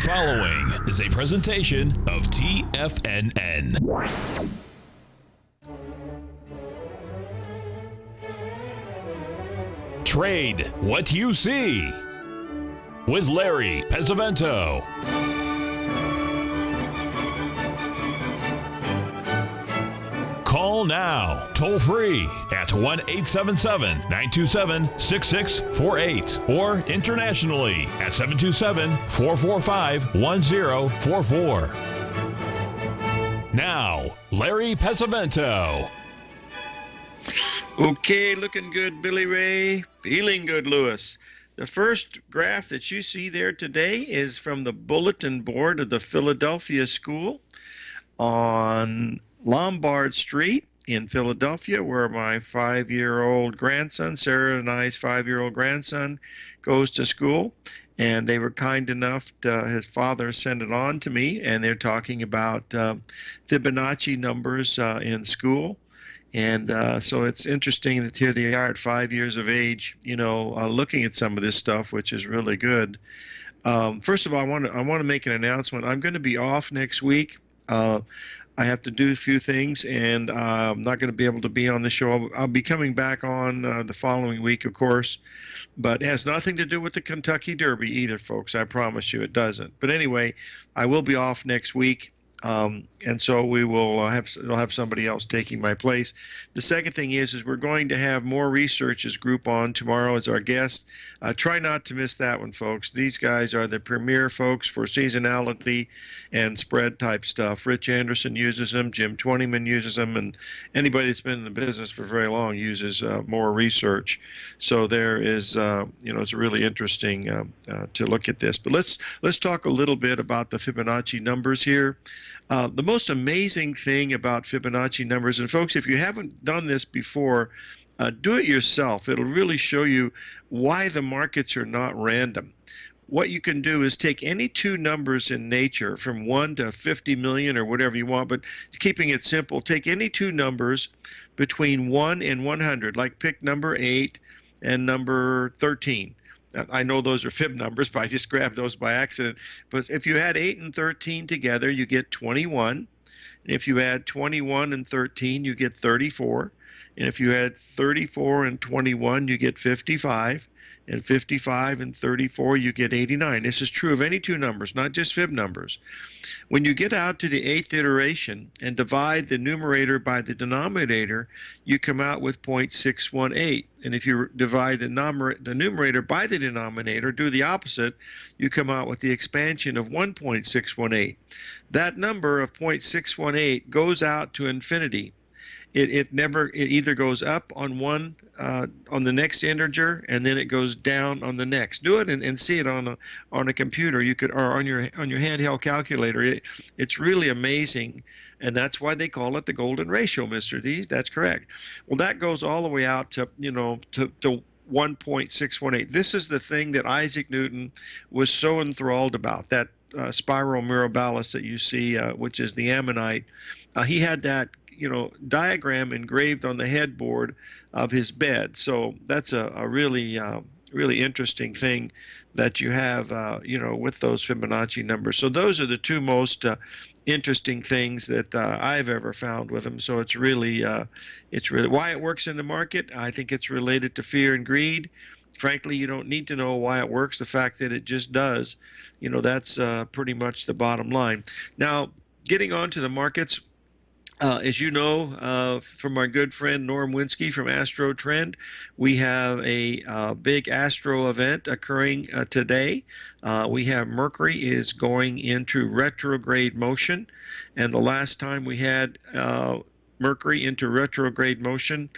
following is a presentation of TFNN. Trade what you see with Larry Pesavento. Call now, toll free at 1-877-927-6648 or internationally at 727-445-1044. Now, Larry Pesavento. Okay, looking good, Billy Ray. Feeling good, Lewis. The first graph that you see there today is from the bulletin board of the Philadelphia School on Lombard Street in Philadelphia, where my 5-year-old grandson, Sarah and I's 5-year-old grandson, goes to school. And they were kind enough to, his father sent it on to me, and they're talking about Fibonacci numbers in school. And so it's interesting that here they are at 5 years of age, looking at some of this stuff, which is really good. First of all, I want to make an announcement. I'm going to be off next week. I have to do a few things, and I'm not going to be able to be on the show. I'll be coming back on the following week, of course, but it has nothing to do with the Kentucky Derby either, folks. I promise you it doesn't. But anyway, I will be off next week. And so we will we'll have somebody else taking my place. The second thing is we're going to have more researchers group on tomorrow as our guest. Try not to miss that one, folks. These guys are the premier folks for seasonality and spread type stuff. Rich Anderson uses them, Jim Twentyman uses them, and anybody that's been in the business for very long uses more research. So there is, it's really interesting to look at this. But let's talk a little bit about the Fibonacci numbers here. The most amazing thing about Fibonacci numbers, and folks, if you haven't done this before, do it yourself. It'll really show you why the markets are not random. What you can do is take any two numbers in nature from 1 to 50 million or whatever you want, but keeping it simple, take any two numbers between 1 and 100, like pick number 8 and number 13. I know those are fib numbers, but I just grabbed those by accident. But if you add 8 and 13 together, you get 21. And if you add 21 and 13, you get 34. And if you add 34 and 21, you get 55. And 55 and 34, you get 89. This is true of any two numbers, not just fib numbers. When you get out to the 8th iteration and divide the numerator by the denominator, you come out with 0.618. And if you divide the numerator by the denominator, do the opposite, you come out with the expansion of 1.618. That number of 0.618 goes out to infinity. It either goes up on one on the next integer, and then it goes down on the next. Do it and see it on a computer. You could, or on your handheld calculator. It's really amazing, and that's why they call it the golden ratio, Mr. D. That's correct. Well, that goes all the way out to to 1.618. This is the thing that Isaac Newton was so enthralled about. That spiral mirabilis that you see, which is the ammonite. He had that diagram engraved on the headboard of his bed. So that's a really interesting thing that you have, with those Fibonacci numbers. So those are the two most interesting things that I've ever found with them. So it's really why it works in the market. I think it's related to fear and greed. Frankly, you don't need to know why it works. The fact that it just does, that's pretty much the bottom line. Now, getting on to the markets. As you know, from our good friend Norm Winsky from Astro Trend, we have a big Astro event occurring today. We have Mercury is going into retrograde motion, and the last time we had Mercury into retrograde motion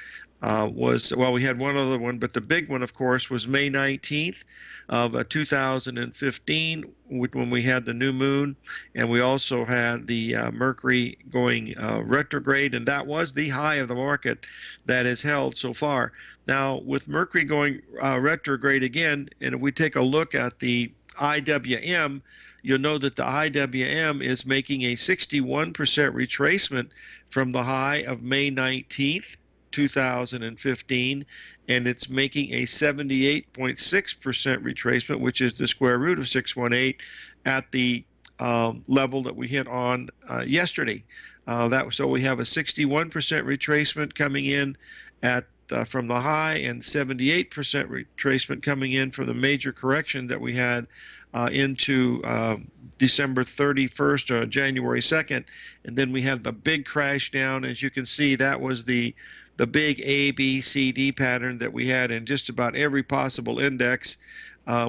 we had one other one, but the big one, of course, was May 19th of 2015, when we had the new moon, and we also had the Mercury going retrograde, and that was the high of the market that has held so far. Now, with Mercury going retrograde again, and if we take a look at the IWM, you'll know that the IWM is making a 61% retracement from the high of May 19th, 2015, and it's making a 78.6% retracement, which is the square root of 618, at the level that we hit on yesterday. So we have a 61% retracement coming in at from the high, and 78% retracement coming in from the major correction that we had into December 31st or January 2nd. And then we had the big crash down. As you can see, that was the big A, B, C, D pattern that we had in just about every possible index,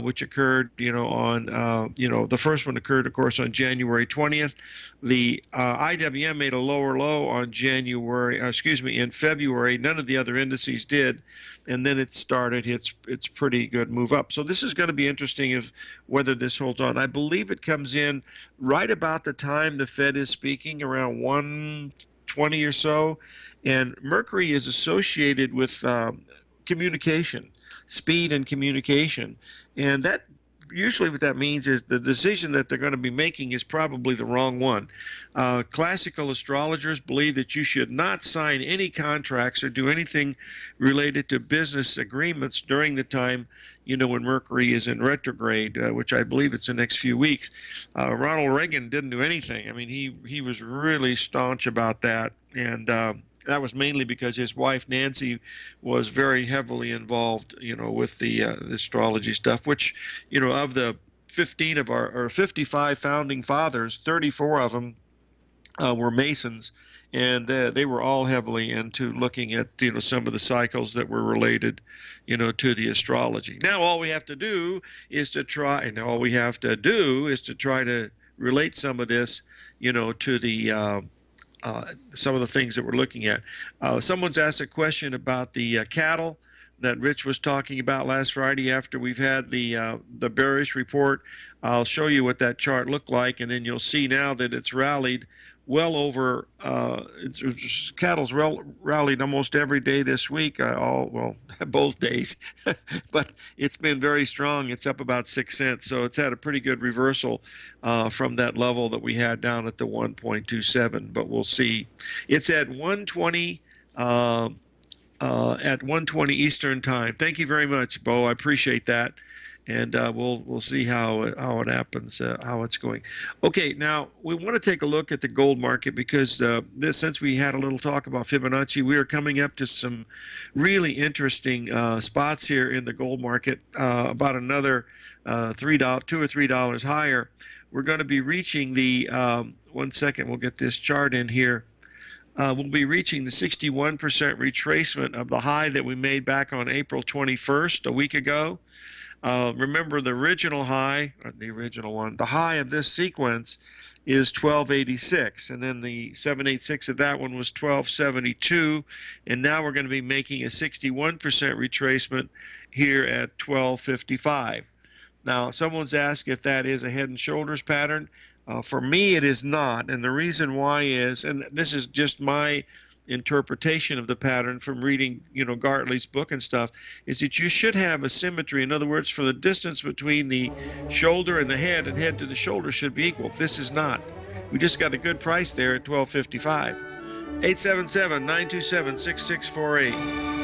which occurred, on, the first one occurred, of course, on January 20th. The IWM made a lower low on in February. None of the other indices did. And then it started its pretty good move up. So this is going to be interesting whether this holds on. I believe it comes in right about the time the Fed is speaking, around 1:20 or so. And Mercury is associated with communication, speed and communication. And that usually what that means is the decision that they're going to be making is probably the wrong one. Classical astrologers believe that you should not sign any contracts or do anything related to business agreements during the time, when Mercury is in retrograde, which I believe it's the next few weeks. Ronald Reagan didn't do anything. I mean, he was really staunch about that. And that was mainly because his wife Nancy was very heavily involved, with the astrology stuff. Which, of the 55 founding fathers, 34 of them were Masons, and they were all heavily into looking at some of the cycles that were related, to the astrology. Now all we have to do is to try to relate some of this, to the some of the things that we're looking at. Someone's asked a question about the cattle that Rich was talking about last Friday after we've had the bearish report. I'll show you what that chart looked like, and then you'll see now that it's rallied well over, cattle's rallied almost every day this week, both days, but it's been very strong. It's up about 6 cents, so it's had a pretty good reversal from that level that we had down at the 1.27, but we'll see. It's at 120, at 120 Eastern time. Thank you very much, Bo. I appreciate that. And we'll see how it happens, how it's going. Okay, now we want to take a look at the gold market because since we had a little talk about Fibonacci, we are coming up to some really interesting spots here in the gold market, about another $2 or $3 higher. We're going to be reaching the 1 second. We'll get this chart in here. We'll be reaching the 61% retracement of the high that we made back on April 21st, a week ago. Remember the original high, or the original one, the high of this sequence is 1286, and then the 786 of that one was 1272, and now we're going to be making a 61% retracement here at 1255. Now, someone's asked if that is a head and shoulders pattern. For me, it is not, and the reason why is, and this is just my interpretation of the pattern from reading, Gartley's book and stuff, is that you should have a symmetry. In other words, for the distance between the shoulder and the head to the shoulder should be equal. This is not. We just got a good price there at 1255. 877-927-6648.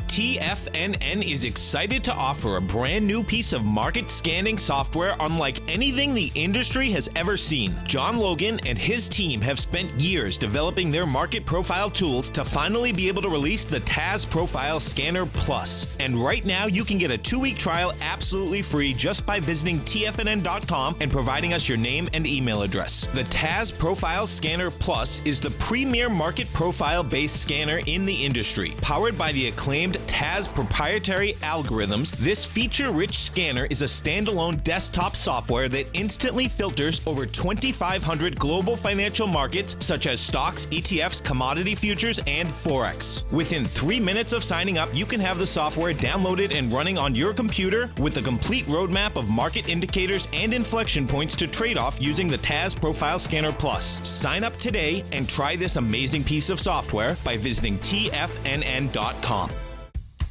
TFNN is excited to offer a brand new piece of market scanning software unlike anything the industry has ever seen. John Logan and his team have spent years developing their market profile tools to finally be able to release the TAS Profile Scanner Plus. And right now you can get a 2-week trial absolutely free just by visiting TFNN.com and providing us your name and email address. The TAS Profile Scanner Plus is the premier market profile-based scanner in the industry. Powered by the acclaimed TAS proprietary algorithms, this feature-rich scanner is a standalone desktop software that instantly filters over 2,500 global financial markets such as stocks, ETFs, commodity futures, and Forex. Within 3 minutes of signing up, you can have the software downloaded and running on your computer with a complete roadmap of market indicators and inflection points to trade off using the TAS Profile Scanner Plus. Sign up today and try this amazing piece of software by visiting TFNN.com.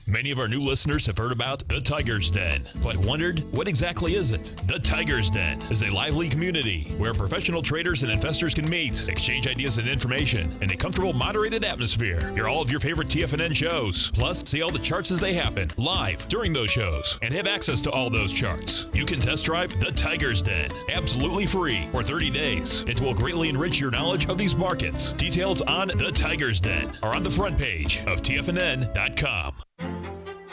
Many of our new listeners have heard about the Tiger's Den, but wondered, what exactly is it? The Tiger's Den is a lively community where professional traders and investors can meet, exchange ideas and information in a comfortable, moderated atmosphere. Hear all of your favorite TFNN shows, plus see all the charts as they happen live during those shows, and have access to all those charts. You can test drive the Tiger's Den absolutely free for 30 days. It will greatly enrich your knowledge of these markets. Details on the Tiger's Den are on the front page of TFNN.com.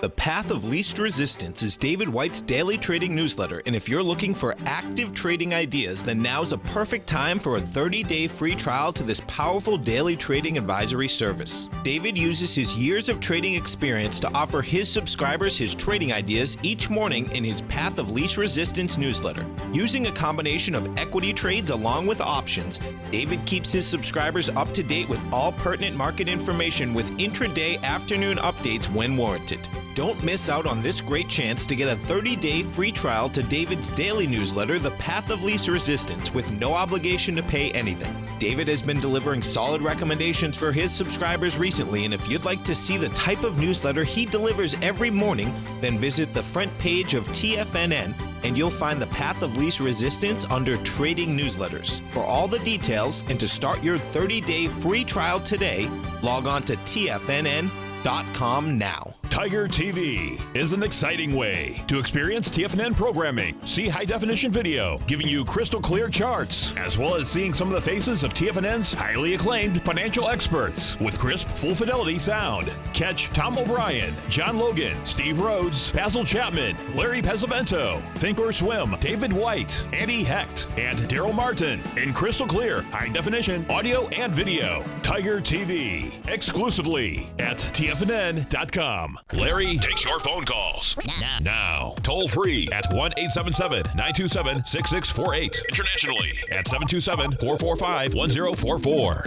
The Path of Least Resistance is David White's daily trading newsletter, and if you're looking for active trading ideas, then now's a perfect time for a 30-day free trial to this powerful daily trading advisory service. David uses his years of trading experience to offer his subscribers his trading ideas each morning in his Path of Least Resistance newsletter. Using a combination of equity trades along with options, David keeps his subscribers up to date with all pertinent market information with intraday afternoon updates when warranted. Don't miss out on this great chance to get a 30-day free trial to David's daily newsletter, The Path of Least Resistance, with no obligation to pay anything. David has been delivering solid recommendations for his subscribers recently, and if you'd like to see the type of newsletter he delivers every morning, then visit the front page of TFNN and you'll find the Path of Least Resistance under Trading Newsletters. For all the details and to start your 30-day free trial today, log on to TFNN.com now. Tiger TV is an exciting way to experience TFNN programming. See high-definition video, giving you crystal clear charts, as well as seeing some of the faces of TFNN's highly acclaimed financial experts with crisp, full-fidelity sound. Catch Tom O'Brien, John Logan, Steve Rhodes, Basil Chapman, Larry Pesavento, Think or Swim, David White, Andy Hecht, and Daryl Martin in crystal clear, high-definition audio and video. Tiger TV, exclusively at TFNN.com. Larry takes your phone calls now. Toll free at 1-877-927-6648. Internationally at 727-445-1044.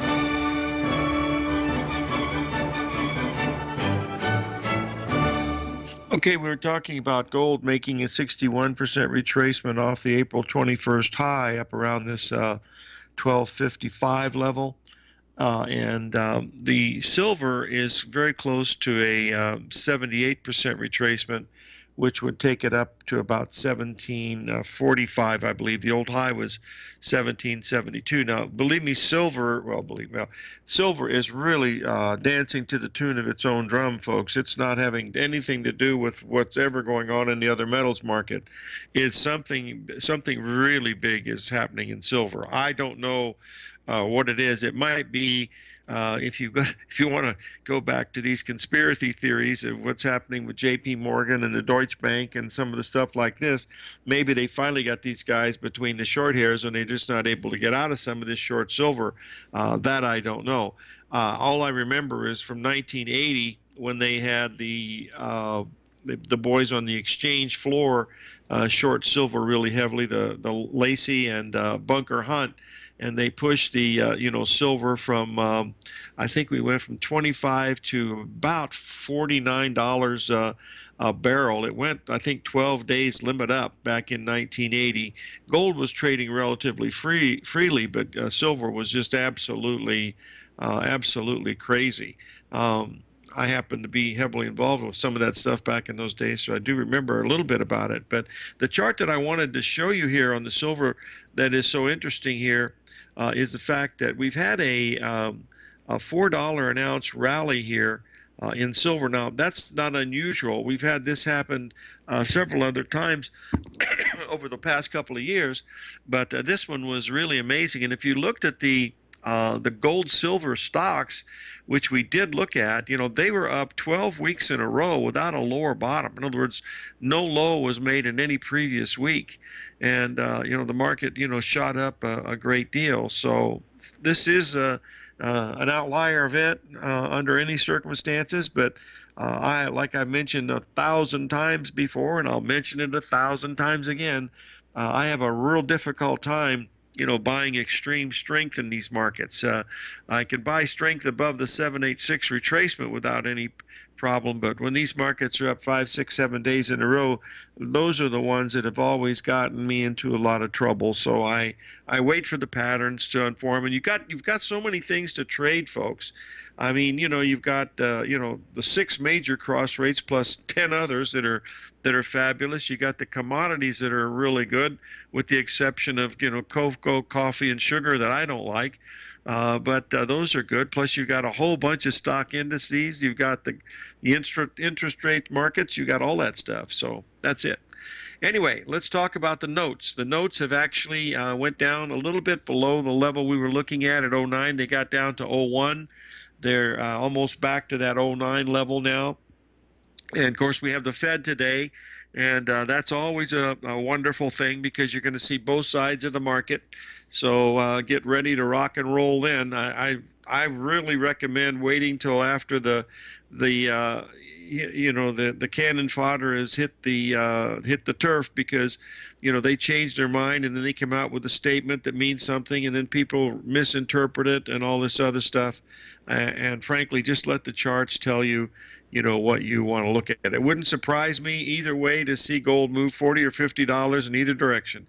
Okay, we were talking about gold making a 61% retracement off the April 21st high up around this 1255 level. The silver is very close to a 78% retracement, which would take it up to about 1745, I believe. The old high was 1772. Now, believe me, silver is really dancing to the tune of its own drum, folks. It's not having anything to do with what's ever going on in the other metals market. It's something really big is happening in silver. I don't know what it is. It might be if you want to go back to these conspiracy theories of what's happening with J.P. Morgan and the Deutsche Bank and some of the stuff like this, maybe they finally got these guys between the short hairs and they're just not able to get out of some of this short silver. That I don't know. All I remember is from 1980 when they had the boys on the exchange floor short silver really heavily, the Lacey and Bunker Hunt. And they pushed the silver from I think we went from 25 to about $49 a barrel. It went, I think, 12 days limit up back in 1980. Gold was trading relatively freely, but silver was just absolutely crazy. I happened to be heavily involved with some of that stuff back in those days, so I do remember a little bit about it. But the chart that I wanted to show you here on the silver that is so interesting here is the fact that we've had a $4 an ounce rally here in silver. Now, that's not unusual. We've had this happen several other times over the past couple of years, but this one was really amazing. And if you looked at the gold silver stocks, which we did look at, they were up 12 weeks in a row without a lower bottom. In other words, no low was made in any previous week. And, the market, shot up a great deal. So this is an outlier event under any circumstances. But like I've mentioned 1,000 times before, and I'll mention it 1,000 times again, I have a real difficult time buying extreme strength in these markets. I can buy strength above the 786 retracement without any problem, but when these markets are up 5, 6, 7 days in a row, those are the ones that have always gotten me into a lot of trouble. So I wait for the patterns to inform, and you've got so many things to trade, folks. I mean, you've got the 6 major cross rates plus 10 others that are fabulous. You got the commodities that are really good, with the exception of cocoa, coffee, and sugar that I don't like. But those are good. Plus, you've got a whole bunch of stock indices. You've got the interest rate markets. You got all that stuff. So that's it. Anyway, let's talk about the notes. The notes have actually went down a little bit below the level we were looking at '09. They got down to '01. They're almost back to that '09 level now. And of course, we have the Fed today, and that's always a wonderful thing, because you're going to see both sides of the market. So get ready to rock and roll then. I really recommend waiting till after the cannon fodder has hit the turf, because they change their mind and then they come out with a statement that means something, and then people misinterpret it and all this other stuff. And frankly, just let the charts tell you what you want to look at. It wouldn't surprise me either way to see gold move $40 or $50 in either direction.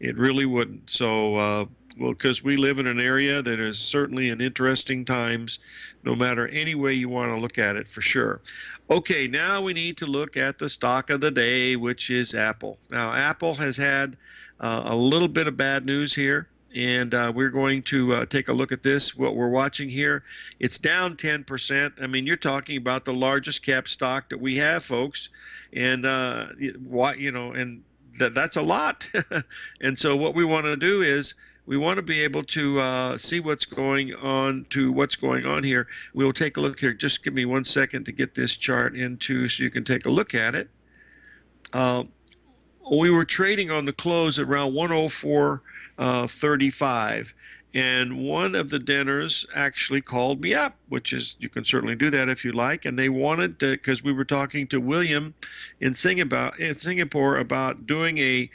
It really wouldn't. So, because we live in an area that is certainly in interesting times, no matter any way you want to look at it, for sure. Okay, now we need to look at the stock of the day, which is Apple. Now, Apple has had a little bit of bad news here, and we're going to take a look at this. What we're watching here, it's down 10%. I mean, you're talking about the largest cap stock that we have, folks, and that's a lot. And so what we want to do is we want to be able to see what's going on here. We'll take a look here. Just give me 1 second to get this chart into so you can take a look at it. We were trading on the close at around 104.35. And one of the dinners actually called me up, which is, you can certainly do that if you like. And they wanted to, because we were talking to William in Singapore about doing a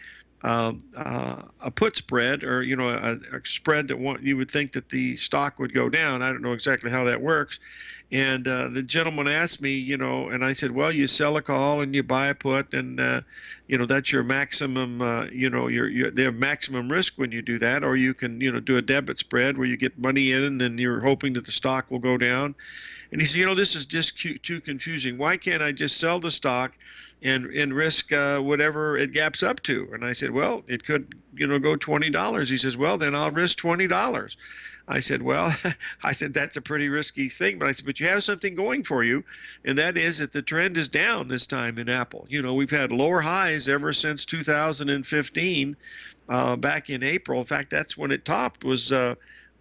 put spread, or a spread that you would think that the stock would go down. I don't know exactly how that works. And the gentleman asked me, and I said, well, you sell a call and you buy a put, and that's your maximum. They have maximum risk when you do that, or you can do a debit spread where you get money in and you're hoping that the stock will go down. And he said, this is just too confusing. Why can't I just sell the stock and risk whatever it gaps up to? And I said, well, it could go $20. He says, well, then I'll risk $20. I said, well, that's a pretty risky thing. But I said, but you have something going for you, and that is that the trend is down this time in Apple. We've had lower highs ever since 2015, back in April. In fact, that's when it topped, was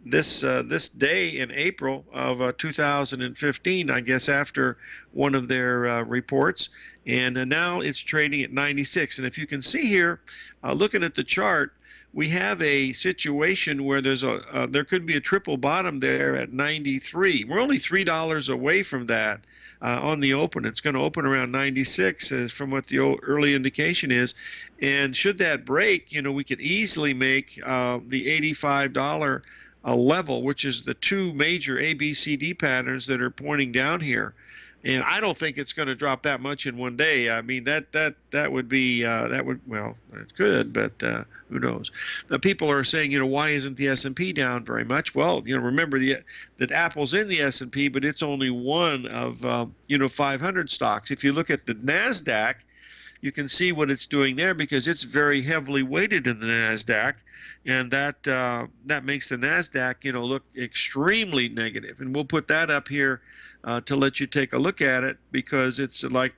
this day in April of 2015, I guess, after one of their reports. And now it's trading at 96. And if you can see here, looking at the chart, we have a situation where there could be a triple bottom there at 93. We're only $3 away from that on the open. It's going to open around 96 from what the early indication is. And should that break, we could easily make the $85 level, which is the two major ABCD patterns that are pointing down here. And I don't think it's going to drop that much in one day. I mean, that would be well, it's good, but who knows? The people are saying, why isn't the S&P down very much? Well, remember that Apple's in the S&P, but it's only one of 500 stocks. If you look at the Nasdaq, you can see what it's doing there, because it's very heavily weighted in the Nasdaq, and that makes the Nasdaq look extremely negative. And we'll put that up here to let you take a look at it, because it's like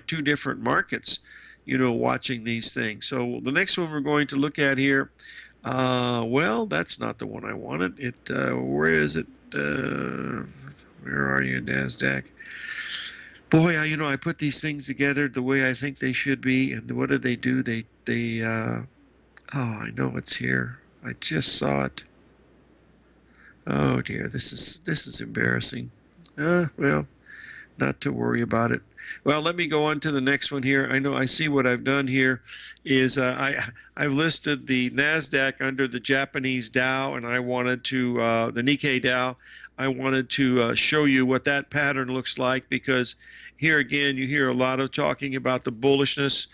two different markets, watching these things. So the next one we're going to look at here, well, that's not the one I wanted. Where is it? Where are you, Nasdaq? Boy, I put these things together the way I think they should be, and what do? They oh, I know it's here. I just saw it. Oh dear, this is embarrassing. Well, not to worry about it. Well, let me go on to the next one here. I see what I've done here is I've listed the NASDAQ under the Japanese Dow, and I wanted to, the Nikkei Dow, I wanted to show you what that pattern looks like, because here again, you hear a lot of talking about the bullishness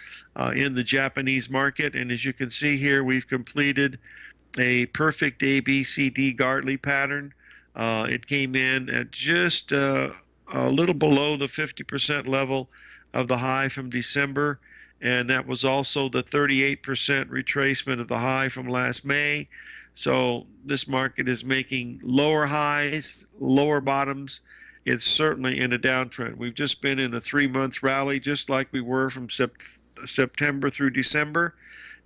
in the Japanese market. And as you can see here, we've completed a perfect ABCD Gartley pattern. It came in at just a little below the 50% level of the high from December, and that was also the 38% retracement of the high from last May. So this market is making lower highs, lower bottoms. It's certainly in a downtrend. We've just been in a 3-month rally, just like we were from September through December.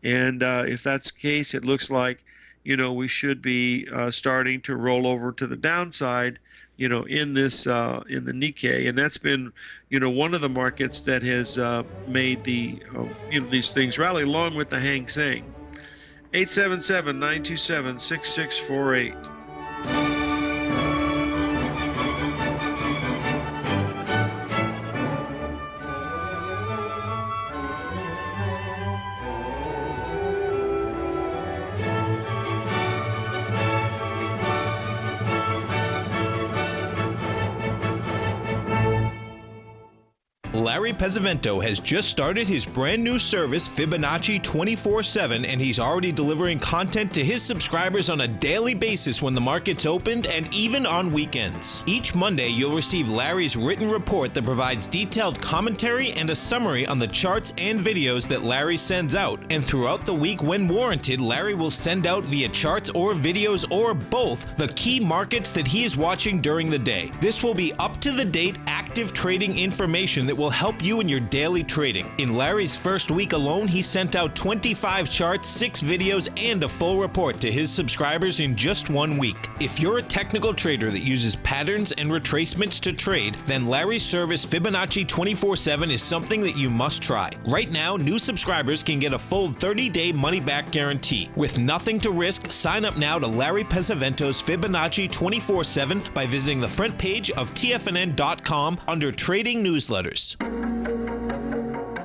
And if that's the case, it looks like, we should be starting to roll over to the downside, in this in the Nikkei. And that's been, one of the markets that has made the these things rally, along with the Hang Seng. 877-927-6648. Larry Pesavento has just started his brand new service, Fibonacci 24/7, and he's already delivering content to his subscribers on a daily basis when the market's opened and even on weekends. Each Monday, you'll receive Larry's written report that provides detailed commentary and a summary on the charts and videos that Larry sends out. And throughout the week, when warranted, Larry will send out via charts or videos or both the key markets that he is watching during the day. This will be up-to-the-date, active trading information that will help you in your daily trading. In Larry's first week alone, he sent out 25 charts, 6 videos, and a full report to his subscribers in just 1 week. If you're a technical trader that uses patterns and retracements to trade, then Larry's service Fibonacci 24/7 is something that you must try. Right now, new subscribers can get a full 30-day money-back guarantee. With nothing to risk, sign up now to Larry Pesavento's Fibonacci 24/7 by visiting the front page of TFNN.com under Trading Newsletters.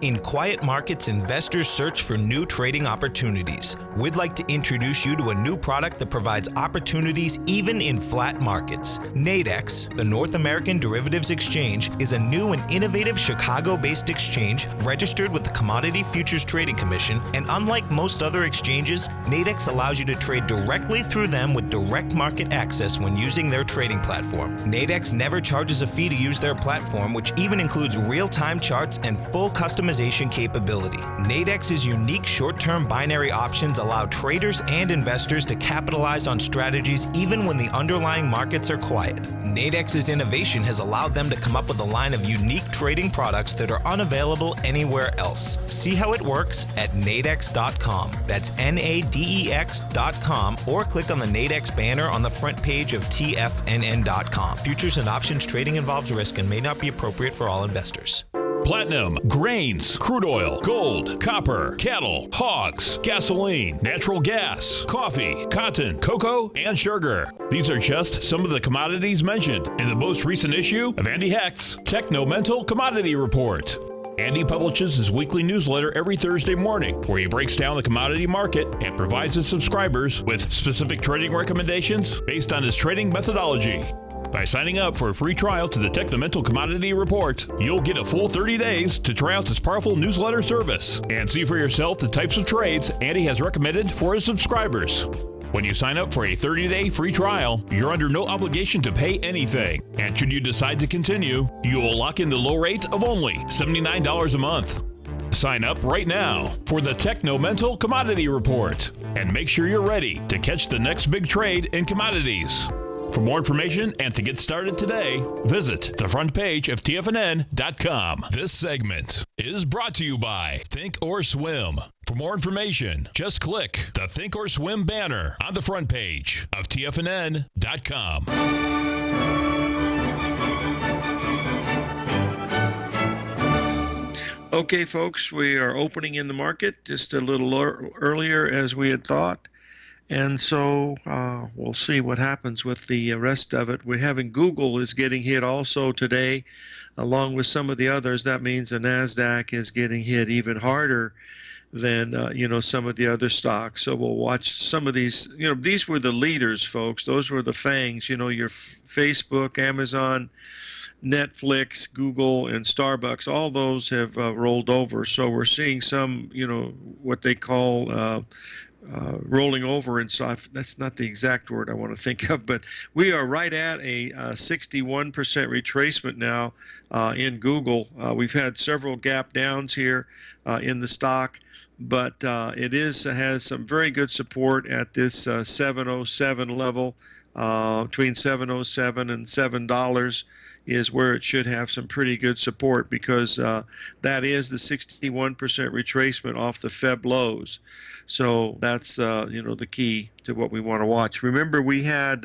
In quiet markets, investors search for new trading opportunities. We'd like to introduce you to a new product that provides opportunities even in flat markets. Nadex, the North American Derivatives Exchange, is a new and innovative Chicago-based exchange registered with the Commodity Futures Trading Commission, and unlike most other exchanges, Nadex allows you to trade directly through them with direct market access when using their trading platform. Nadex never charges a fee to use their platform, which even includes real-time charts and full customization capability. Nadex's unique short-term binary options allow traders and investors to capitalize on strategies even when the underlying markets are quiet. Nadex's innovation has allowed them to come up with a line of unique trading products that are unavailable anywhere else. See how it works at nadex.com. That's NADEX.com, or click on the Nadex banner on the front page of TFNN.com. Futures and options trading involves risk and may not be appropriate for all investors. Platinum, grains, crude oil, gold, copper, cattle, hogs, gasoline, natural gas, coffee, cotton, cocoa, and sugar. These are just some of the commodities mentioned in the most recent issue of Andy Hecht's Techno-Mental Commodity Report. Andy publishes his weekly newsletter every Thursday morning, where he breaks down the commodity market and provides his subscribers with specific trading recommendations based on his trading methodology. By signing up for a free trial to the Techno-Mental Commodity Report, you'll get a full 30 days to try out this powerful newsletter service and see for yourself the types of trades Andy has recommended for his subscribers. When you sign up for a 30-day free trial, you're under no obligation to pay anything. And should you decide to continue, you will lock in the low rate of only $79 a month. Sign up right now for the Techno-Mental Commodity Report and make sure you're ready to catch the next big trade in commodities. For more information and to get started today, visit the front page of TFNN.com. This segment is brought to you by Think or Swim. For more information, just click the Think or Swim banner on the front page of TFNN.com. Okay, folks, we are opening in the market just a little earlier as we had thought. And so we'll see what happens with the rest of it. We're having Google is getting hit also today, along with some of the others. That means the Nasdaq is getting hit even harder than some of the other stocks. So we'll watch some of these. These were the leaders, folks. Those were the fangs. Your Facebook, Amazon, Netflix, Google, and Starbucks. All those have rolled over. So we're seeing some, what they call rolling over and stuff. That's not the exact word I want to think of, but we are right at a 61% retracement now in Google. We've had several gap downs here in the stock, but it has some very good support at this 707 level. Between 707 and $7 is where it should have some pretty good support, because that is the 61% retracement off the Feb lows. So that's the key to what we want to watch. Remember, we had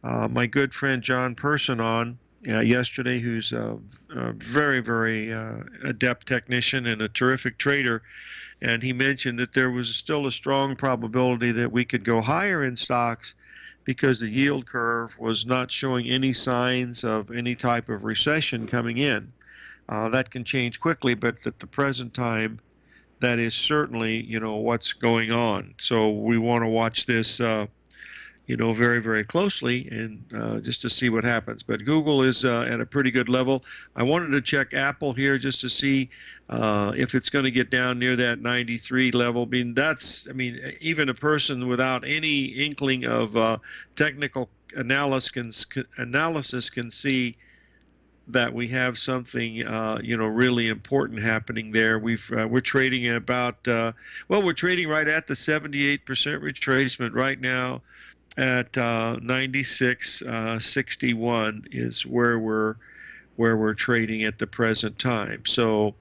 my good friend John Person on yesterday, who's a very, very adept technician and a terrific trader. And he mentioned that there was still a strong probability that we could go higher in stocks because the yield curve was not showing any signs of any type of recession coming in. That can change quickly, but at the present time, that is certainly, what's going on. So we want to watch this, very, very closely, and just to see what happens. But Google is at a pretty good level. I wanted to check Apple here just to see if it's going to get down near that 93 level. Even a person without any inkling of technical analysis can see that we have something, really important happening there. We're trading at about, we're trading right at the 78% retracement right now at 96.61 is where we're trading at the present time. So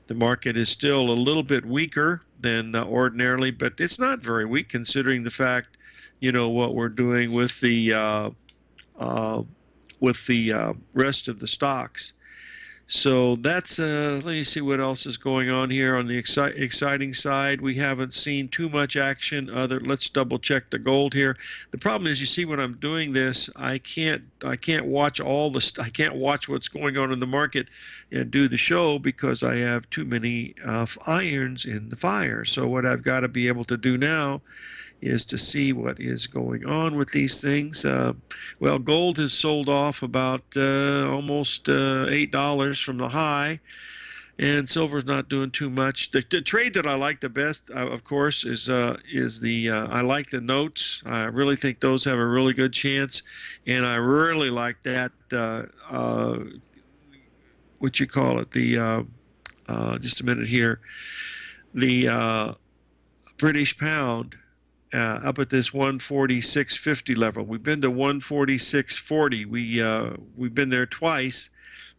the market is still a little bit weaker than ordinarily, but it's not very weak considering the fact, what we're doing with the rest of the stocks. So that's let me see what else is going on here on the exciting side. We haven't seen too much action. Let's double check the gold here. The problem is, you see, when I'm doing this, I can't watch I can't watch what's going on in the market and do the show because I have too many irons in the fire. So what I've got to be able to do now is to see what is going on with these things. Gold has sold off about almost $8 from the high, and silver's not doing too much. The trade that I like the best, of course, is I like the notes. I really think those have a really good chance, and I really like that what you call it, the just a minute here, the British pound. Up at this 146.50 level. We've been to 146.40. We've been there twice,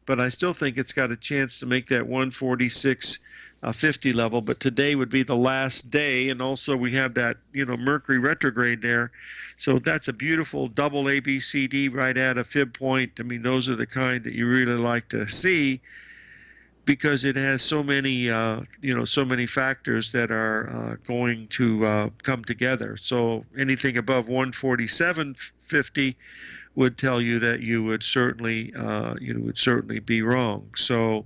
but I still think it's got a chance to make that 146.50 level. But today would be the last day, and also we have that Mercury retrograde there, so that's a beautiful double ABCD right at a fib point. Those are the kind that you really like to see, because it has so many factors that are going to come together. So anything above 147.50 would tell you that you would certainly be wrong. So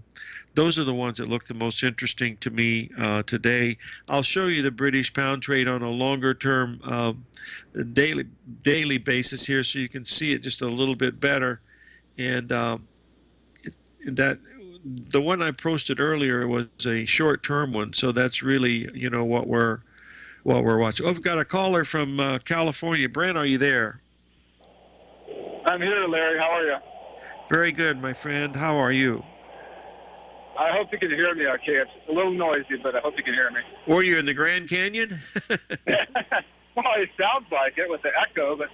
those are the ones that look the most interesting to me today. I'll show you the British pound trade on a longer term daily basis here, so you can see it just a little bit better. And the one I posted earlier was a short-term one, so that's really what we're watching. Oh, we've got a caller from California. Brent, are you there? I'm here, Larry. How are you? Very good, my friend. How are you? I hope you can hear me okay. It's a little noisy, but I hope you can hear me. Were you in the Grand Canyon? Well, it sounds like it with the echo, but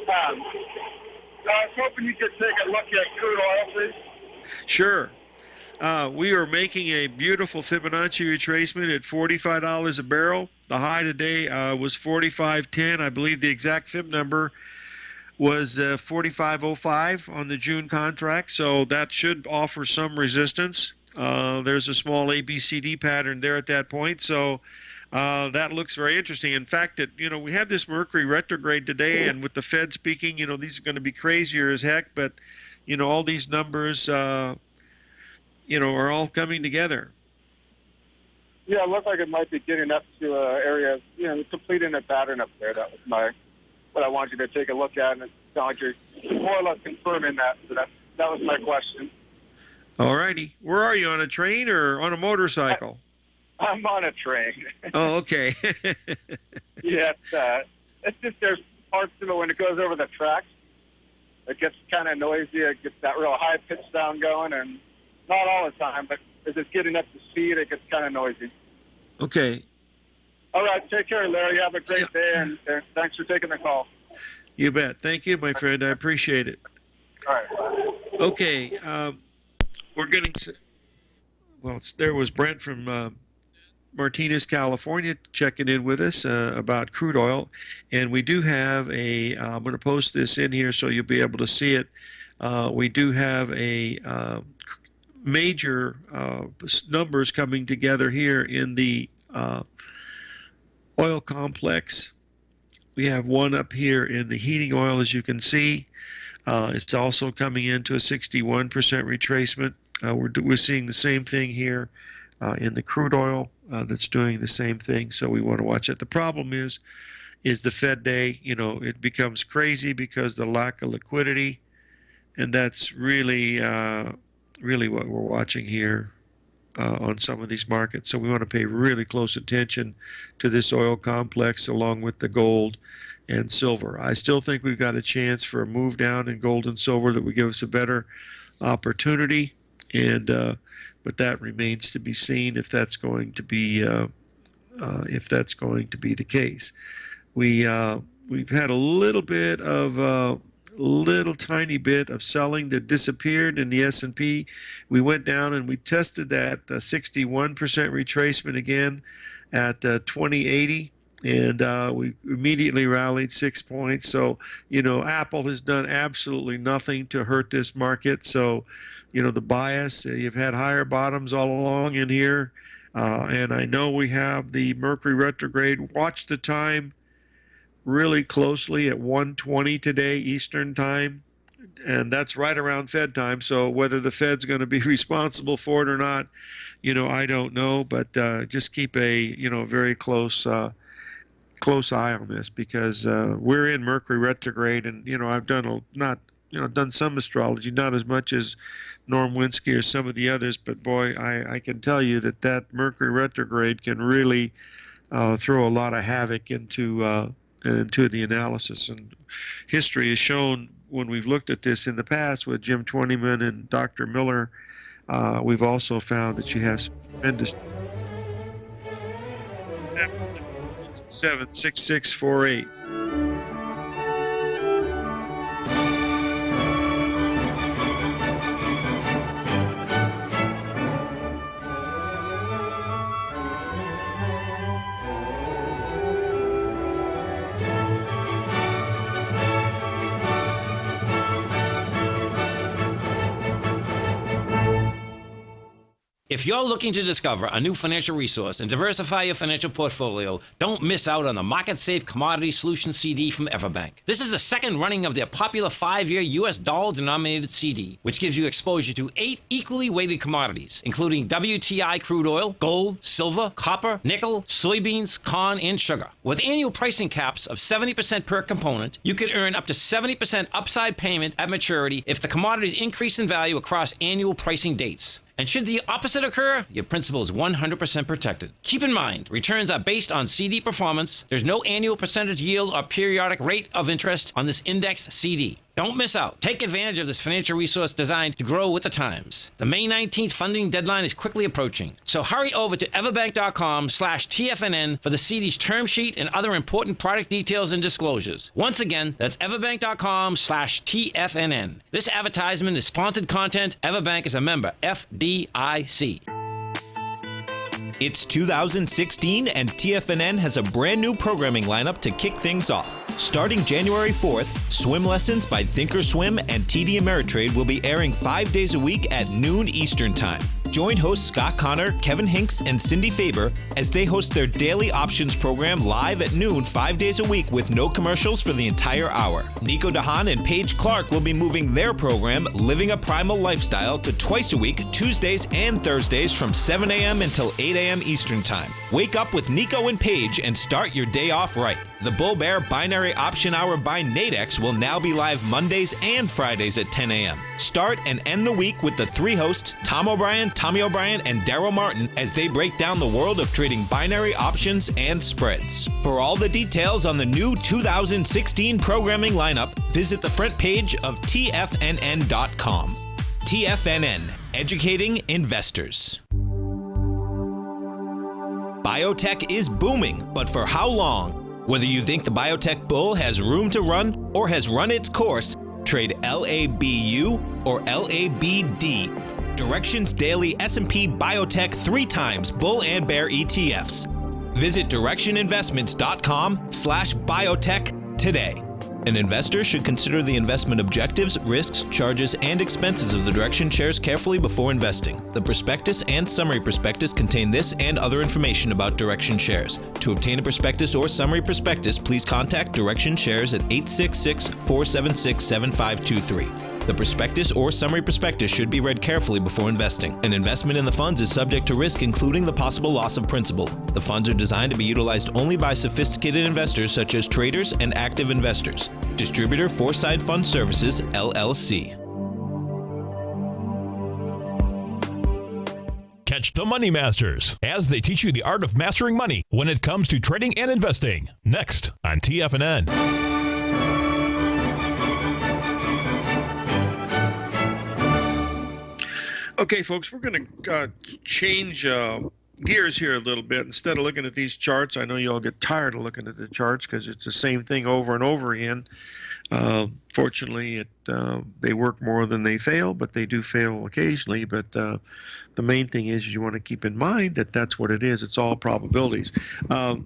I was hoping you could take a look at crude oil, please. Sure. We are making a beautiful Fibonacci retracement at $45 a barrel. The high today was 45.10. I believe the exact fib number was 45.05 on the June contract, so that should offer some resistance. There's a small ABCD pattern there at that point, so That looks very interesting. In fact, we have this Mercury retrograde today, and with the Fed speaking, these are going to be crazier as heck. But, all these numbers, are all coming together. Yeah, it looks like it might be getting up to an area, completing a pattern up there. That was what I wanted you to take a look at, and it sounds like you're more or less confirming that. So that was my question. All righty. Where are you, on a train or on a motorcycle? I'm on a train. Oh, okay. Yeah, it's just there's parts of it when it goes over the tracks, it gets kind of noisy. It gets that real high pitch sound going, and not all the time, but as it's getting up to speed, it gets kind of noisy. Okay. All right, take care, Larry. Have a great day, and thanks for taking the call. You bet. Thank you, my friend. I appreciate it. All right. Okay. We're getting. Well, there was Brent from Martinez, California, checking in with us about crude oil, and we do have I'm going to post this in here so you'll be able to see it. We do have a major numbers coming together here in the oil complex. We have one up here in the heating oil, as you can see. It's also coming into a 61% retracement. We're seeing the same thing here in the crude oil that's doing the same thing, so we want to watch it. The problem is the Fed day. It becomes crazy because the lack of liquidity, and that's really what we're watching here on some of these markets. So we want to pay really close attention to this oil complex along with the gold and silver. I still think we've got a chance for a move down in gold and silver that would give us a better opportunity, but that remains to be seen if that's going to be the case. We've had a little bit of little tiny bit of selling that disappeared in the S&P. We went down and we tested that 61% retracement again at 2080, and we immediately rallied 6 points. So Apple has done absolutely nothing to hurt this market. So the bias, you've had higher bottoms all along in here, and I know we have the Mercury retrograde. Watch the time really closely at 1:20 today Eastern time, and that's right around Fed time. So whether the Fed's going to be responsible for it or not, I don't know, but just keep a very close eye on this, because we're in Mercury retrograde, and I've done done some astrology, not as much as Norm Winsky or some of the others, but boy, I can tell you that Mercury retrograde can really throw a lot of havoc into the analysis. And history has shown, when we've looked at this in the past with Jim Twentyman and Dr. Miller, we've also found that you have some tremendous 76648. If you're looking to discover a new financial resource and diversify your financial portfolio, don't miss out on the Market Safe Commodity Solution CD from Everbank. This is the second running of their popular 5-year U.S. dollar-denominated CD, which gives you exposure to 8 equally weighted commodities, including WTI crude oil, gold, silver, copper, nickel, soybeans, corn, and sugar. With annual pricing caps of 70% per component, you can earn up to 70% upside payment at maturity if the commodities increase in value across annual pricing dates. And should the opposite occur, your principal is 100% protected. Keep in mind, returns are based on CD performance. There's no annual percentage yield or periodic rate of interest on this indexed CD. Don't miss out. Take advantage of this financial resource designed to grow with the times. The May 19th funding deadline is quickly approaching, so hurry over to everbank.com/TFNN for the CD's term sheet and other important product details and disclosures. Once again, that's everbank.com/TFNN. This advertisement is sponsored content. Everbank is a member FDIC. It's 2016, and TFNN has a brand new programming lineup to kick things off. Starting January 4th, swim lessons by Thinkorswim and TD Ameritrade will be airing 5 days a week at noon Eastern Time. Join hosts Scott Connor, Kevin Hinks, and Cindy Faber as they host their daily options program live at noon 5 days a week with no commercials for the entire hour. Nico DeHaan and Paige Clark will be moving their program, Living a Primal Lifestyle, to twice a week, Tuesdays and Thursdays from 7 a.m. until 8 a.m. Eastern Time. Wake up with Nico and Paige and start your day off right. The Bull Bear Binary Option Hour by Nadex will now be live Mondays and Fridays at 10 a.m. Start and end the week with the three hosts, Tom O'Brien, Tommy O'Brien, and Daryl Martin, as they break down the world of trading binary options and spreads. For all the details on the new 2016 programming lineup, visit the front page of TFNN.com. TFNN, educating investors. Biotech is booming, but for how long? Whether you think the biotech bull has room to run or has run its course, trade LABU or LABD. Directions Daily S&P Biotech 3 times bull and bear ETFs. Visit directioninvestments.com/biotech today. An investor should consider the investment objectives, risks, charges, and expenses of the Direction shares carefully before investing. The prospectus and summary prospectus contain this and other information about Direction shares. To obtain a prospectus or summary prospectus, please contact Direction shares at 866-476-7523. The prospectus or summary prospectus should be read carefully before investing. An investment in the funds is subject to risk, including the possible loss of principal. The funds are designed to be utilized only by sophisticated investors such as traders and active investors. Distributor Foreside Fund Services, LLC. Catch the Money Masters as they teach you the art of mastering money when it comes to trading and investing. Next on TFNN. Okay, folks, we're going to change gears here a little bit. Instead of looking at these charts, I know you all get tired of looking at the charts because it's the same thing over and over again. Fortunately, they work more than they fail, but they do fail occasionally. But the main thing is you want to keep in mind that that's what it is. It's all probabilities.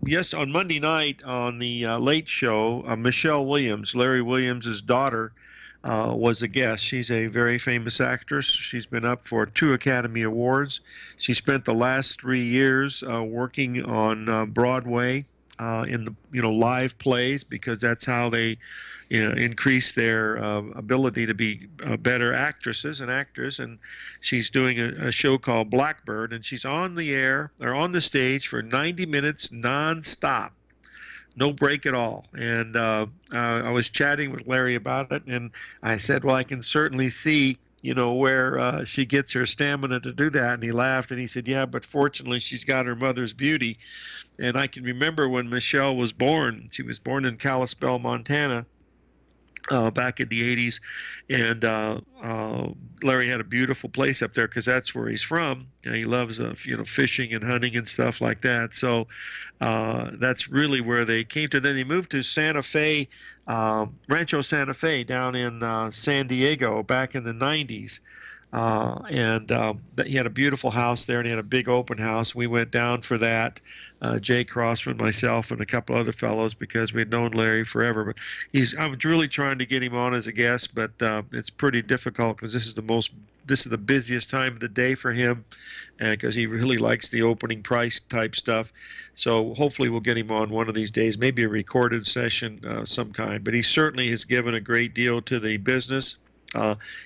Yes, on Monday night on the Late Show, Michelle Williams, Larry Williams' daughter, was a guest. She's a very famous actress. She's been up for 2 Academy Awards. She spent the last 3 years working on Broadway in the live plays, because that's how they increase their ability to be better actresses and actors. And she's doing a show called Blackbird, and she's on the air or on the stage for 90 minutes nonstop. No break at all. And I was chatting with Larry about it, and I said, well, I can certainly see, where she gets her stamina to do that. And he laughed, and he said, yeah, but fortunately she's got her mother's beauty. And I can remember when Michelle was born. She was born in Kalispell, Montana, back in the 80s. And Larry had a beautiful place up there because that's where he's from. And he loves, fishing and hunting and stuff like that. So that's really where they came to. Then he moved to Santa Fe, Rancho Santa Fe down in San Diego back in the 90s. He had a beautiful house there, and he had a big open house. We went down for that, Jay Crossman, myself, and a couple other fellows, because we had known Larry forever. But I'm really trying to get him on as a guest, but it's pretty difficult because this is the busiest time of the day for him, because he really likes the opening price type stuff. So hopefully we'll get him on one of these days, maybe a recorded session some kind. But he certainly has given a great deal to the business.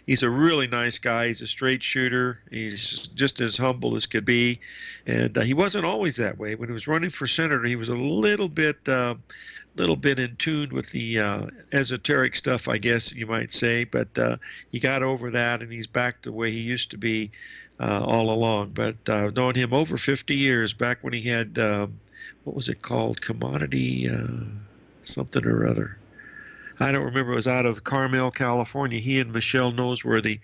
He's a really nice guy. He's a straight shooter. He's just as humble as could be. And he wasn't always that way. When he was running for senator, he was a little bit in tune with the esoteric stuff, I guess you might say. But he got over that, and he's back to the way he used to be all along. But I've known him over 50 years, back when he had, what was it called? Commodity something or other. I don't remember. It was out of Carmel, California. He and Michelle Noseworthy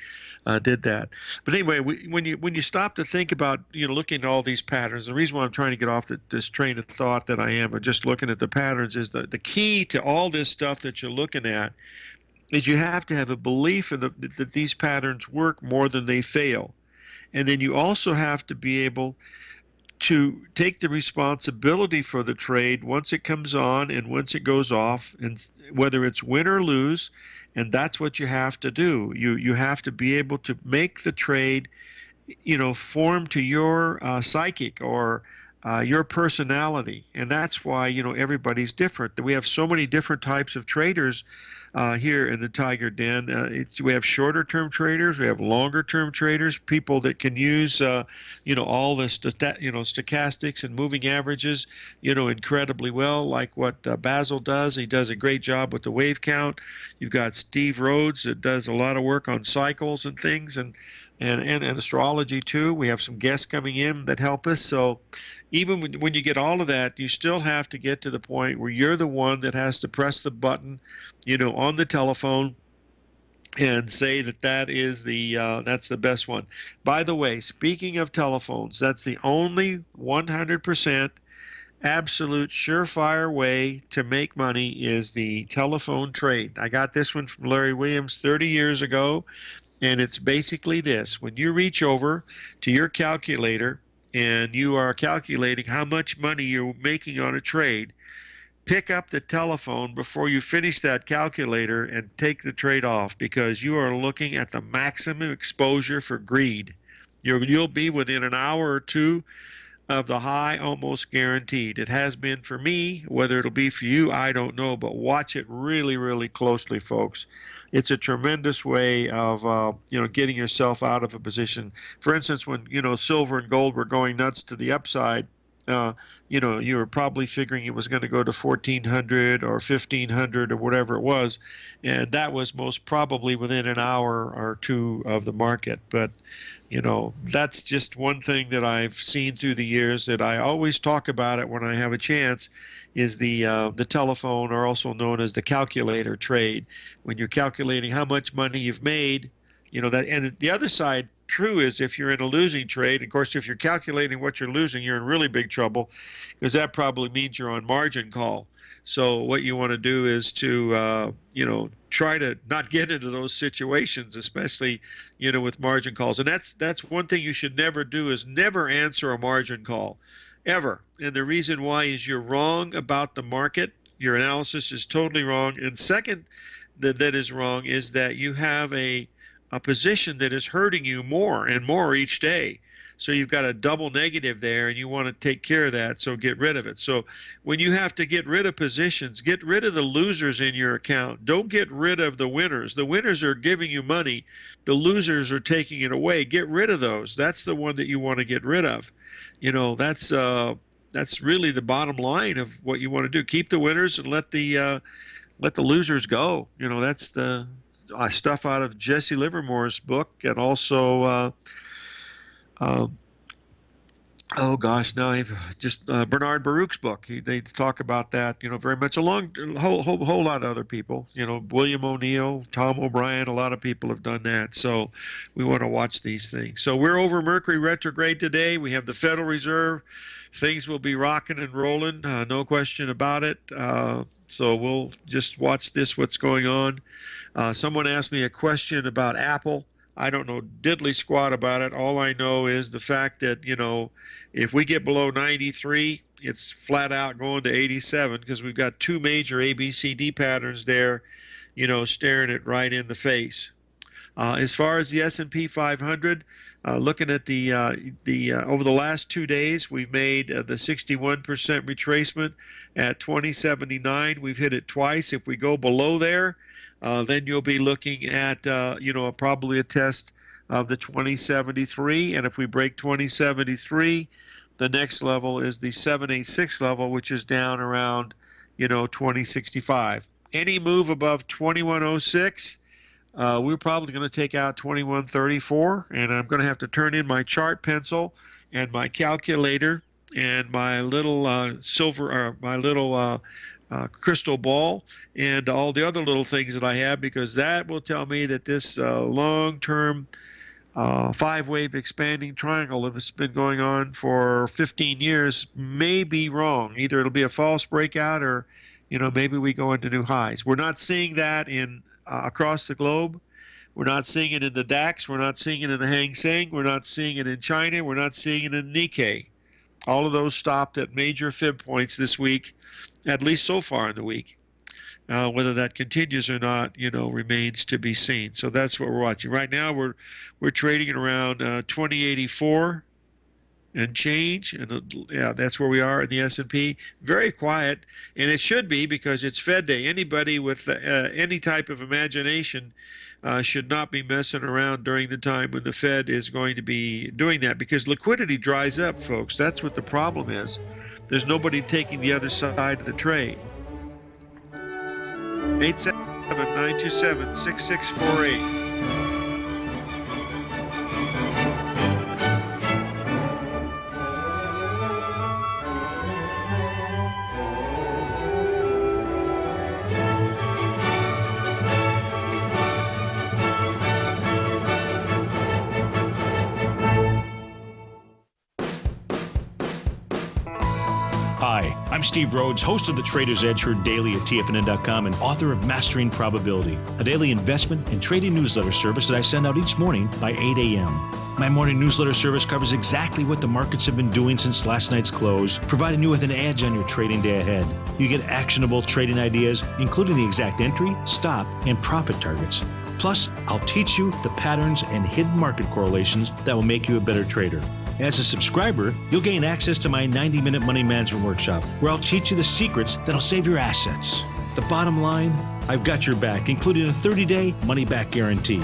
did that. But anyway, when you stop to think about looking at all these patterns, the reason why I'm trying to get off this train of thought that I am, of just looking at the patterns, is the key to all this stuff that you're looking at is you have to have a belief that these patterns work more than they fail, and then you also have to be able to take the responsibility for the trade once it comes on and once it goes off, and whether it's win or lose. And that's what you have to do. You have to be able to make the trade, form to your psychic or your personality, and that's why everybody's different. We have so many different types of traders here in the Tiger Den. We have shorter-term traders, we have longer-term traders, people that can use all the stochastics and moving averages incredibly well, like what Basil does. He does a great job with the wave count. You've got Steve Rhodes that does a lot of work on cycles and things, and astrology too. We have some guests coming in that help us. So even when you get all of that, you still have to get to the point where you're the one that has to press the button, on the telephone and say that is that's the best one. By the way, speaking of telephones, that's the only 100% absolute surefire way to make money is the telephone trade. I got this one from Larry Williams 30 years ago. And it's basically this: when you reach over to your calculator and you are calculating how much money you're making on a trade, pick up the telephone before you finish that calculator and take the trade off, because you are looking at the maximum exposure for greed. You'll be within an hour or two of the high, almost guaranteed. It has been for me. Whether it'll be for you, I don't know, but watch it really, really closely, folks. It's a tremendous way of getting yourself out of a position. For instance, when silver and gold were going nuts to the upside, you were probably figuring it was going to go to 1400 or 1500 or whatever it was, and that was most probably within an hour or two of the market. But that's just one thing that I've seen through the years that I always talk about it when I have a chance, is the telephone, or also known as the calculator trade. When you're calculating how much money you've made, that. And the other side true is if you're in a losing trade. Of course, if you're calculating what you're losing, you're in really big trouble, because that probably means you're on margin call. So what you want to do is to try to not get into those situations, especially with margin calls. And that's one thing you should never do, is never answer a margin call, ever. And the reason why is you're wrong about the market. Your analysis is totally wrong. And second, that is wrong is that you have a position that is hurting you more and more each day. So you've got a double negative there, and you want to take care of that, so get rid of it. So when you have to get rid of positions, get rid of the losers in your account. Don't get rid of the winners. The winners are giving you money. The losers are taking it away. Get rid of those. That's the one that you want to get rid of. That's really the bottom line of what you want to do. Keep the winners and let the losers go. That's the stuff out of Jesse Livermore's book, and also Bernard Baruch's book. They talk about that, very much, along a whole lot of other people. William O'Neill, Tom O'Brien, a lot of people have done that. So we want to watch these things. So we're over Mercury retrograde today. We have the Federal Reserve. Things will be rocking and rolling, no question about it. So we'll just watch what's going on. Someone asked me a question about Apple. I don't know diddly squat about it. All I know is the fact that, if we get below 93, it's flat out going to 87, because we've got two major ABCD patterns there, staring it right in the face. As far as the S&P 500, looking at the over the last 2 days, we've made the 61% retracement at 2079. We've hit it twice. If we go below there, then you'll be looking at probably a test of the 2073, and if we break 2073, the next level is the 786 level, which is down around 2065. Any move above 2106, we're probably going to take out 2134, and I'm going to have to turn in my chart pencil and my calculator and my little crystal ball and all the other little things that I have, because that will tell me that this long-term five-wave expanding triangle that's been going on for 15 years may be wrong. Either it'll be a false breakout, or maybe we go into new highs. We're not seeing that in across the globe. We're not seeing it in the DAX. We're not seeing it in the Hang Seng. We're not seeing it in China. We're not seeing it in Nikkei. All of those stopped at major fib points this week, at least so far in the week. Whether that continues or not, remains to be seen. So that's what we're watching. Right now, we're trading at around 2084. and change, and yeah, that's where we are in the S&P. Very quiet, and it should be, because it's Fed Day. Anybody with any type of imagination should not be messing around during the time when the Fed is going to be doing that, because liquidity dries up, folks. That's what the problem is. There's nobody taking the other side of the trade. 877-927-6648. Hi, I'm Steve Rhodes, host of the Trader's Edge, heard daily at TFNN.com and author of Mastering Probability, a daily investment and trading newsletter service that I send out each morning by 8 a.m. My morning newsletter service covers exactly what the markets have been doing since last night's close, providing you with an edge on your trading day ahead. You get actionable trading ideas, including the exact entry, stop, and profit targets. Plus, I'll teach you the patterns and hidden market correlations that will make you a better trader. As a subscriber, you'll gain access to my 90-minute money management workshop, where I'll teach you the secrets that'll save your assets. The bottom line, I've got your back, including a 30-day money-back guarantee.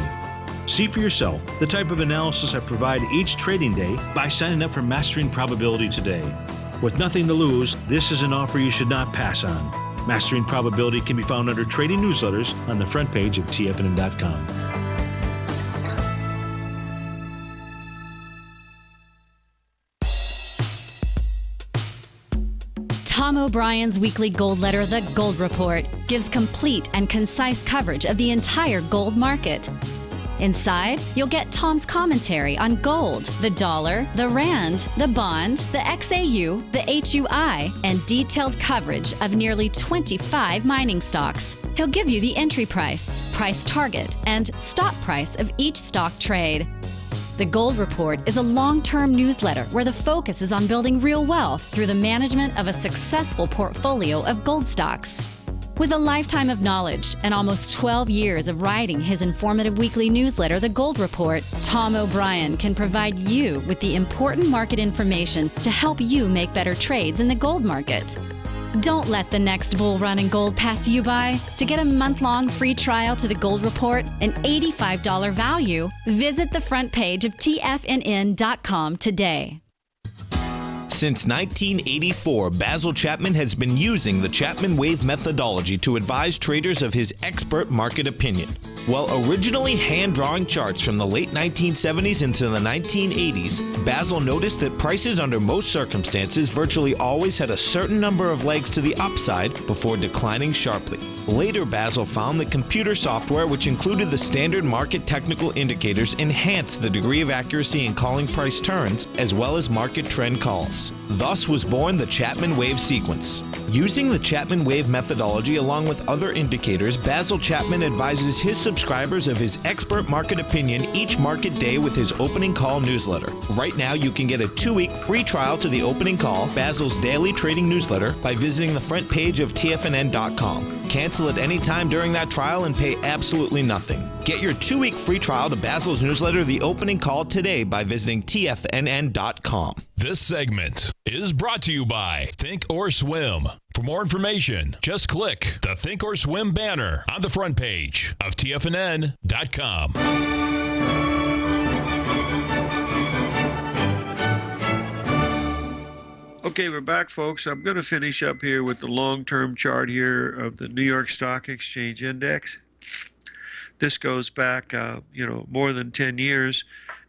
See for yourself the type of analysis I provide each trading day by signing up for Mastering Probability today. With nothing to lose, this is an offer you should not pass on. Mastering Probability can be found under Trading Newsletters on the front page of TFNN.com. Tom O'Brien's weekly gold letter, The Gold Report, gives complete and concise coverage of the entire gold market. Inside, you'll get Tom's commentary on gold, the dollar, the rand, the bond, the XAU, the HUI, and detailed coverage of nearly 25 mining stocks. He'll give you the entry price, price target, and stop price of each stock trade. The Gold Report is a long-term newsletter where the focus is on building real wealth through the management of a successful portfolio of gold stocks. With a lifetime of knowledge and almost 12 years of writing his informative weekly newsletter, The Gold Report, Tom O'Brien can provide you with the important market information to help you make better trades in the gold market. Don't let the next bull run in gold pass you by. To get a month-long free trial to the Gold Report, an $85 value, visit the front page of TFNN.com today. Since 1984, Basil Chapman has been using the Chapman Wave methodology to advise traders of his expert market opinion. While originally hand-drawing charts from the late 1970s into the 1980s, Basil noticed that prices under most circumstances virtually always had a certain number of legs to the upside before declining sharply. Later, Basil found that computer software, which included the standard market technical indicators, enhanced the degree of accuracy in calling price turns, as well as market trend calls. Thus was born the Chapman Wave sequence. Using the Chapman Wave methodology along with other indicators, Basil Chapman advises his subscribers of his expert market opinion each market day with his opening call newsletter. Right now, you can get a 2-week free trial to the opening call, Basil's daily trading newsletter, by visiting the front page of TFNN.com. Cancel at any time during that trial and pay absolutely nothing. Get your 2-week free trial to Basil's newsletter, The Opening Call, today by visiting TFNN.com. This segment is brought to you by Think or Swim. For more information, just click the Think or Swim banner on the front page of TFNN.com. Okay, we're back, folks. I'm going to finish up here with the long-term chart here of the New York Stock Exchange Index. This goes back, more than 10 years.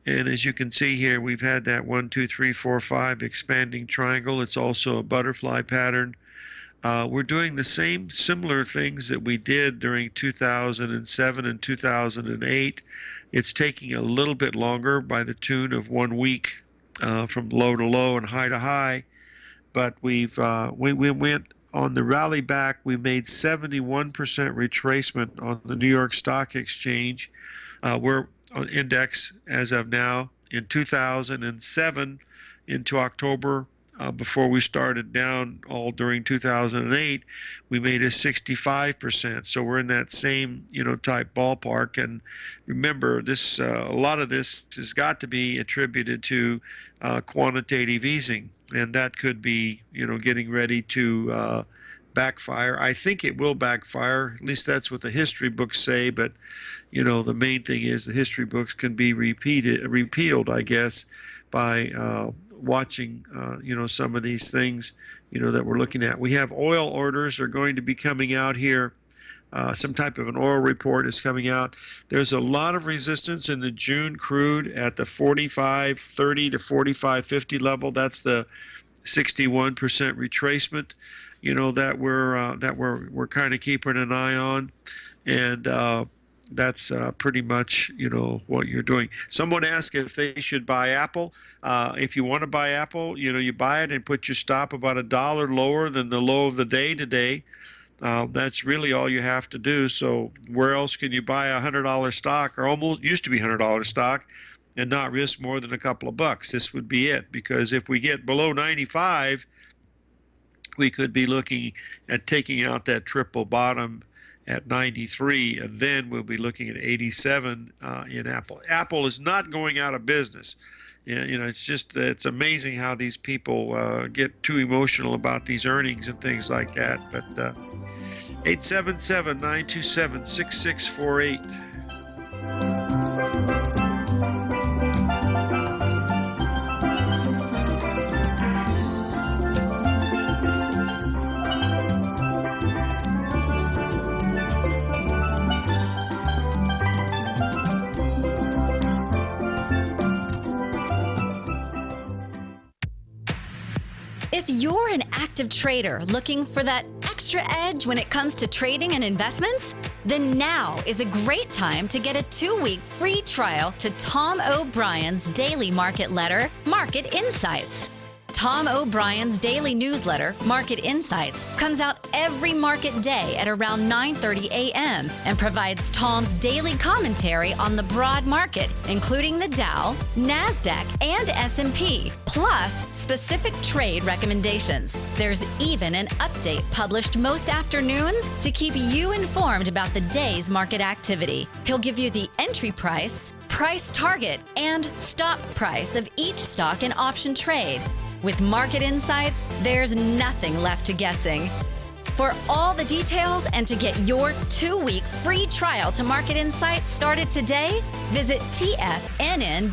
And as you can see here, we've had that 1, 2, 3, 4, 5 expanding triangle. It's also a butterfly pattern. We're doing the same similar things that we did during 2007 and 2008. It's taking a little bit longer by the tune of 1 week from low to low and high to high. But we went on the rally back. We made 71% retracement on the New York Stock Exchange. We're on index as of now in 2007 into October before we started down all during 2008, we made a 65%. So we're in that same, type ballpark. And remember, this a lot of this has got to be attributed to quantitative easing, and that could be, getting ready to backfire. I think it will backfire. At least that's what the history books say. But the main thing is the history books can be repealed, I guess, by watching, some of these things, that we're looking at. We have oil orders are going to be coming out here. Some type of an oil report is coming out. There's a lot of resistance in the June crude at the 45.30 to 45.50 level. That's the 61% retracement, that we're kind of keeping an eye on, and that's pretty much what you're doing. Someone asked if they should buy Apple. If you want to buy Apple, you buy it and put your stop about $1 lower than the low of the day today. That's really all you have to do. So where else can you buy a $100 stock, or almost used to be $100 stock, and not risk more than a couple of bucks? This would be it, because if we get below 95, we could be looking at taking out that triple bottom at 93, and then we'll be looking at 87 in Apple. Apple is not going out of business. It's amazing how these people get too emotional about these earnings and things like that. But 877-927-6648. If you're an active trader looking for that extra edge when it comes to trading and investments, then now is a great time to get a 2-week free trial to Tom O'Brien's daily market letter, Market Insights. Tom O'Brien's daily newsletter, Market Insights, comes out every market day at around 9:30 a.m. and provides Tom's daily commentary on the broad market, including the Dow, NASDAQ, and S&P, plus specific trade recommendations. There's even an update published most afternoons to keep you informed about the day's market activity. He'll give you the entry price, price target, and stop price of each stock and option trade. With Market Insights, there's nothing left to guessing. For all the details and to get your 2-week free trial to Market Insights started today, visit TFNN.com.